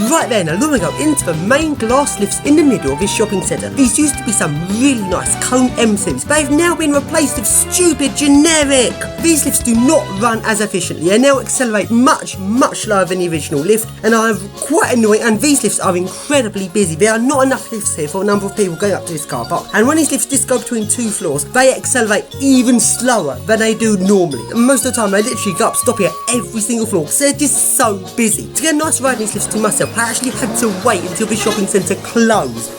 Right then, now we're going to go into the main glass lifts in the middle of this shopping centre. These used to be some really nice cone M series, but they've now been replaced with stupid generic. These lifts do not run as efficiently and now accelerate much slower than the original lift, and are quite annoying, and these lifts are incredibly busy. There are not enough lifts here for a number of people going up to this car park, and when these lifts just go between two floors, they accelerate even slower than they do normally, and most of the time they literally go up stopping at every single floor because they're just so busy. To get a nice ride in these lifts to myself, I actually had to wait until the shopping centre closed.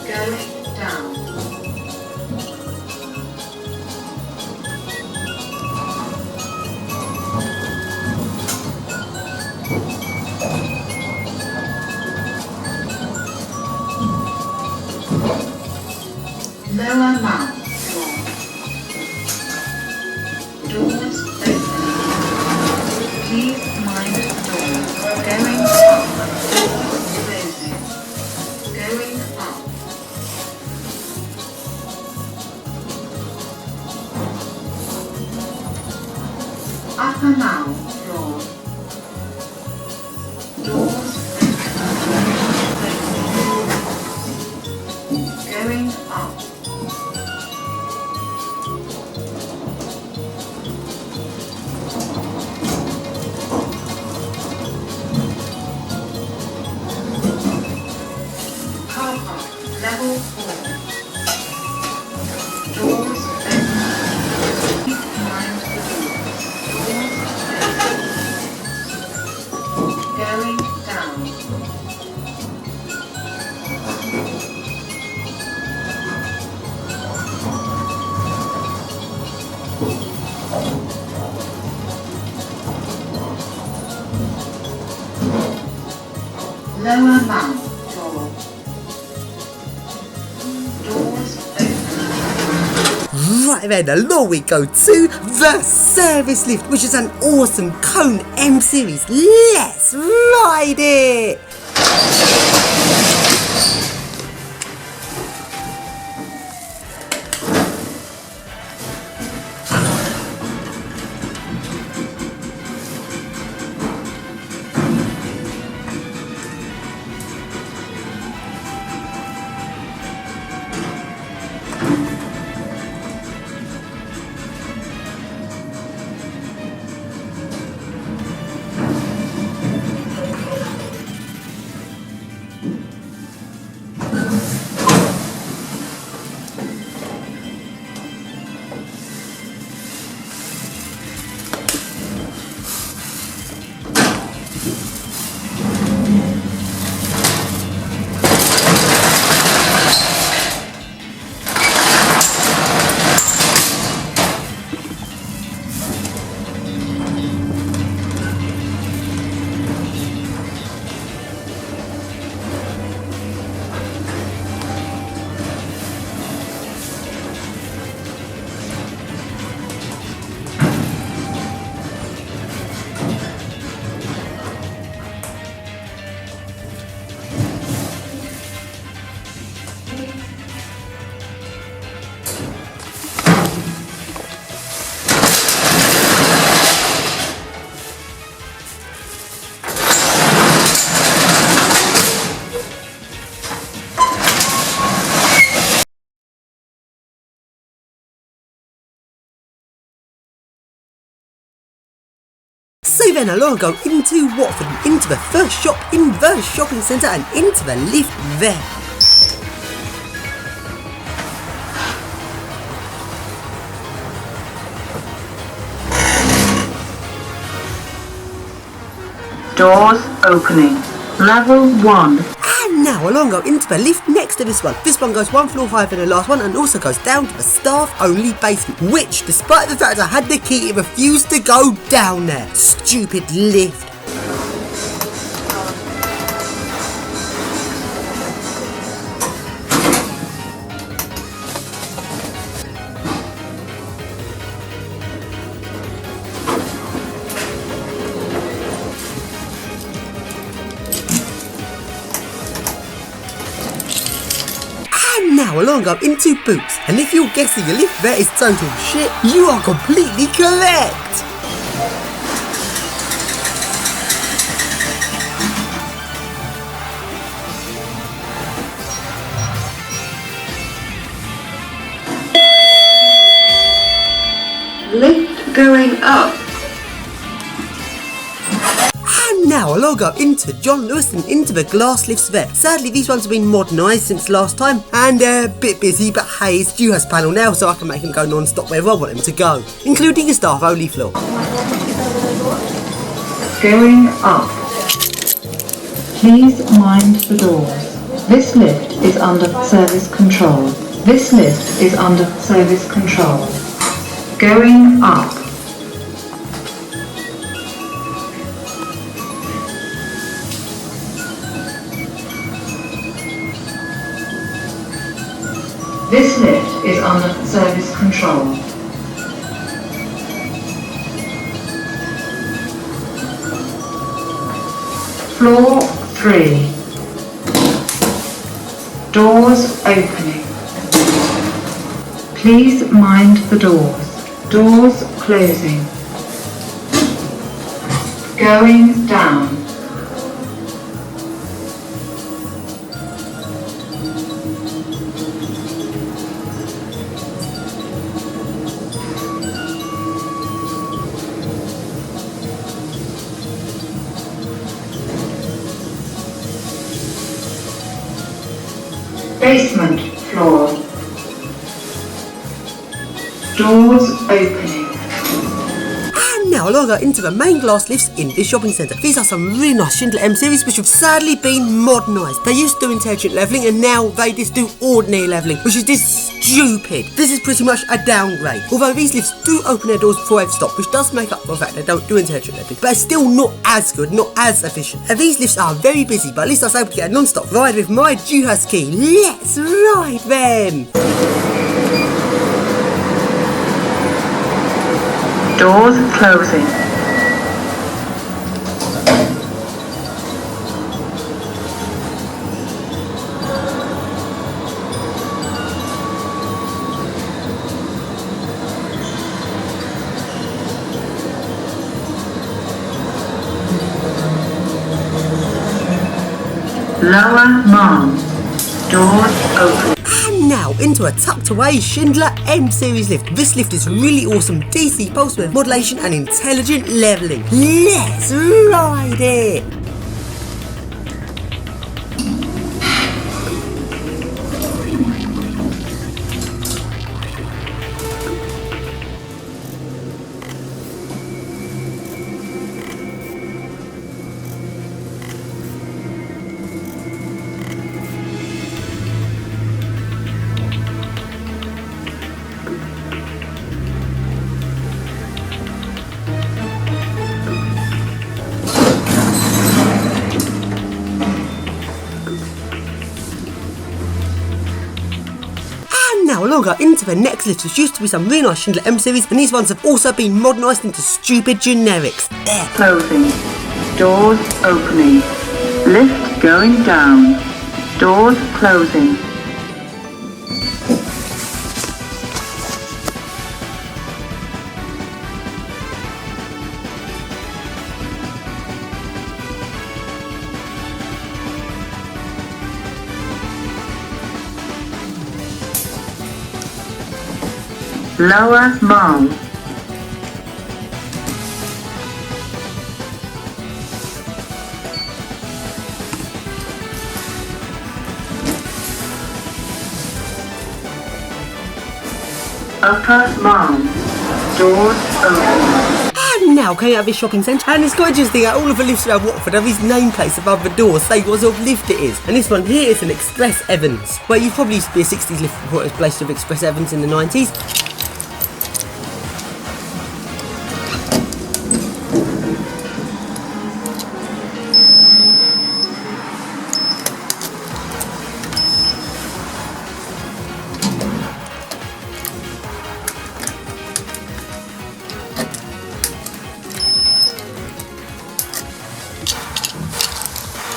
Going down. Lower mount floor. Doors open. Please mind the door. Going up. Doors closing. Going up. Upper mount floor. Doors open. Going up. Level 4. Doors open. Keep mind the doors. Doors open. Going down. Lower mount floor. Right then, along we go to the service lift, which is an awesome cone M series. Let's ride it! So then along go into Watford, into the first shop in the shopping centre and into the lift there. Doors opening. Level 1. And now along go into the lift next to this one. This one goes one floor higher than the last one and also goes down to the staff-only basement, which, despite the fact I had the key, it refused to go down there. Stupid lift. Now along go into Boots, and if you're guessing your lift there is total shit, you are completely correct! up. And now I'll go into John Lewis and into the glass lifts there. Sadly, these ones have been modernised since last time and they're a bit busy, but hey, it's Dewhurst panel now, so I can make them go non-stop wherever I want them to go, including a staff-only floor. Going up. Please mind the doors. This lift is under service control. This lift is under service control. Going up. This lift is under service control. Floor 3. Doors opening. Please mind the doors. Doors closing. Going down. Basement floor. Doors opening. And now I'll go into the main glass lifts in this shopping centre. These are some really nice Schindler M series which have sadly been modernised. They used to do intelligent levelling and now they just do ordinary levelling, which is just stupid. This is pretty much a downgrade. Although these lifts do open their doors before they've stopped, which does make up for the fact they don't do intelligent levelling, but it's still not as good, not as efficient. And these lifts are very busy, but at least I was able to get a non-stop ride with my Dewhurst key. Let's ride them! Doors closing. Lower Mall. Doors open. And now into a tucked away Schindler M series lift. This lift is really awesome DC pulse width modulation and intelligent levelling. Let's ride it! Now we'll go into the next lift, which used to be some really nice Schindler M series, and these ones have also been modernised into stupid generics. Closing. Doors opening. Lift going down. Doors closing. Lower Mall. Upper Mall. Doors open. And now coming out of this shopping centre, and it's quite interesting how all of the lifts around Watford have these nameplates above the doors saying what sort of lift it is. And this one here is an Express Evans. Well, you probably used to be a 60s lift before it was placed with Express Evans in the 90s.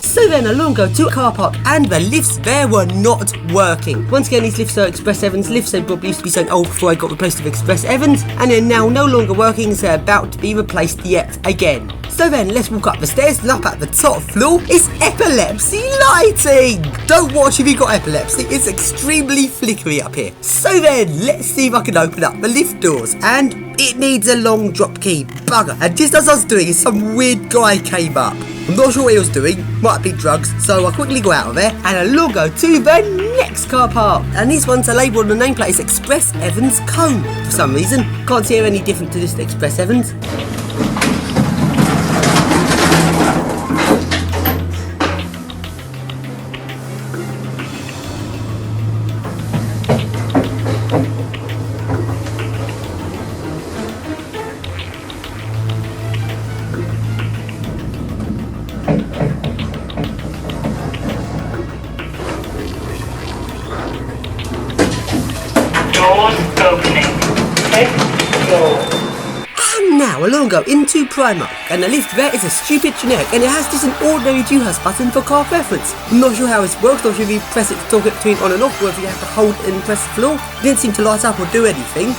So then along go to a car park and the lifts there were not working. Once again, these lifts are Express Evans lifts. They probably used to be so old before I got replaced with Express Evans, and they're now no longer working, so they're about to be replaced yet again. So So then, let's walk up the stairs, and up at the top floor is epilepsy lighting! Don't watch if you've got epilepsy, it's extremely flickery up here. So then, let's see if I can open up the lift doors, and it needs a long drop key, bugger. And just as I was doing it, some weird guy came up. I'm not sure what he was doing, might be drugs, so I quickly go out of there, and I'll go to the next car park. And this one's a label on the nameplate is Express Evans Cone. For some reason, can't see any different to this Express Evans. Doors opening. Next door. And now along go into Primark, and the lift there is a stupid generic, and it has just an ordinary Dewhurst button for car preference. I'm not sure how this works, not sure if you press it to talk it between on and off, or if you have to hold it and press the floor. It didn't seem to light up or do anything.